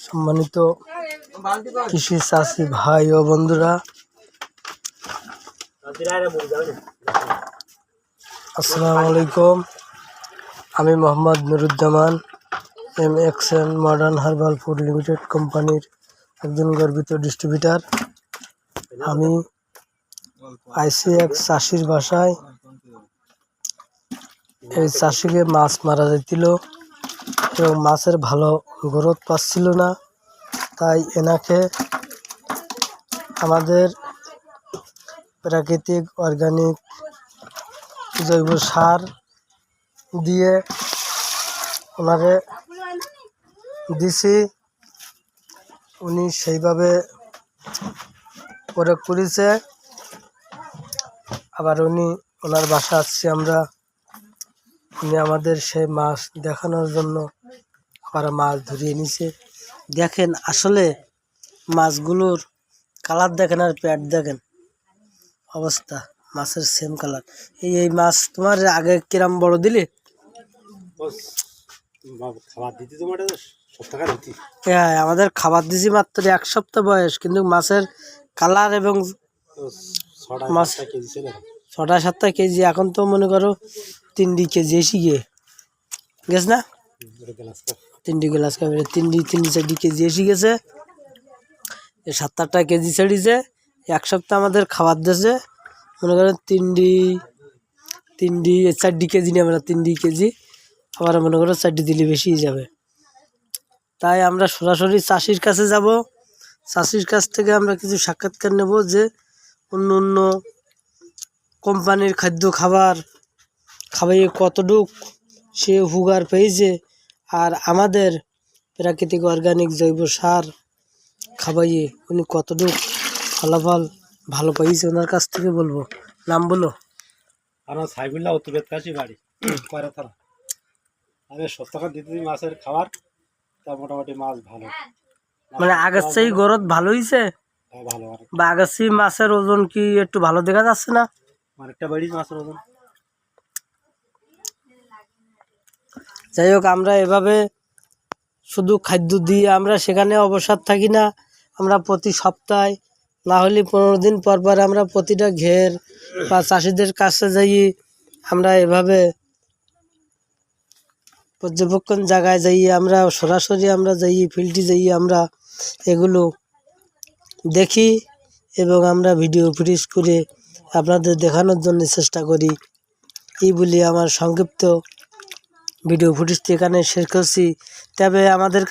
সম্মানিত কৃষি চাষি ভাই ও বন্ধুরা, আসসালামু আলাইকুম। আমি Mohammad Nuruzzaman, MXN modern herbal food limited কোম্পানির একজন গর্বিত ডিস্ট্রিবিউটার। আমি আইসি এক চাষির বাসায়। এই চাষিকে মাছ মারা যাইছিল এবং মাছের ভালো গ্রোথ পাচ্ছিল না, তাই এনাকে আমাদের প্রাকৃতিক অর্গানিক জৈব সার দিয়ে ওনারে দিছি। উনি সেইভাবে প্রয়োগ করেছে। আবার ওনার বাসা আসছি আমরা, উনি আমাদের সেই মাছ দেখানোর জন্য আবার মাছ ধরিয়ে নিছে। দেখেন, আসলে মাছগুলোর কালার দেখেন আর পেট দেখেন, অবস্থা মাছের সেম কালার। এই মাছ তোমার আগে কিরাম বড় দিলে? হ্যাঁ, আমাদের খাবার দিছি মাত্র 1 সপ্তাহ বয়স, কিন্তু মাছের কালার এবং মাছ 6-7 কেজি। এখন তো মনে করো 3 কেজি এসে গেছে না, 3 গ্লাস খাবে, 3-4 কেজি এসে গেছে। 7-8 কেজি ছেড়েছে। 1 সপ্তাহ আমাদের খাবার দিয়েছে, মনে করেন 4 কেজি নেবে না, 3 কেজি। আবার মনে করো 4 দিলে বেশি যাবে। তাই আমরা সরাসরি চাষির কাছে যাব। চাষির কাছ থেকে আমরা কিছু সাক্ষাৎকার নেব যে অন্য কোম্পানির খাবার খাওয়াইয়ে কতটুক সে উপকার পেয়েছে, আর আমাদের প্রাকৃতিক অর্গানিক জৈব সার খাওয়াইয়ে উনি কতটুক ফলাফল ভালো পাইছে। ওনার কাছ থেকে বলবো। নাম বলো। আমার সাইবুল্লাহ, উত্তর বেতকাশি বাড়ি, কয়রা থানা। আমি 70 টাকা দিতে দিই মাছের খাবার, তা মোটামুটি মাছ ভালো। মানে আগের চেয়ে গ্রোথ ভালো হয়েছে, ভালো বা আগের চেয়ে মাছের ওজন কি একটু ভালো দেখা যাচ্ছে না? অনেকটা বেড়ি মাছের ওজন। যাই হোক, আমরা এভাবে শুধু খাদ্য দিয়ে আমরা সেখানে অবসাদ থাকি না। আমরা প্রতি সপ্তাহে না হলে 15 দিন পর পর আমরা প্রতিটা ঘের বা চাষিদের কাছে যাই। আমরা এভাবে পর্যবেক্ষণ জায়গায় যাই, আমরা সরাসরি আমরা যাই, ফিল্ডে যাই, আমরা এগুলো দেখি এবং আমরা ভিডিও ফুটেজ করে আপনাদের দেখানোর জন্য চেষ্টা করি। এই বলে আমার সংক্ষিপ্ত ভিডিও ফুটেজটি এখানে শেষ করছি। তবে আমাদের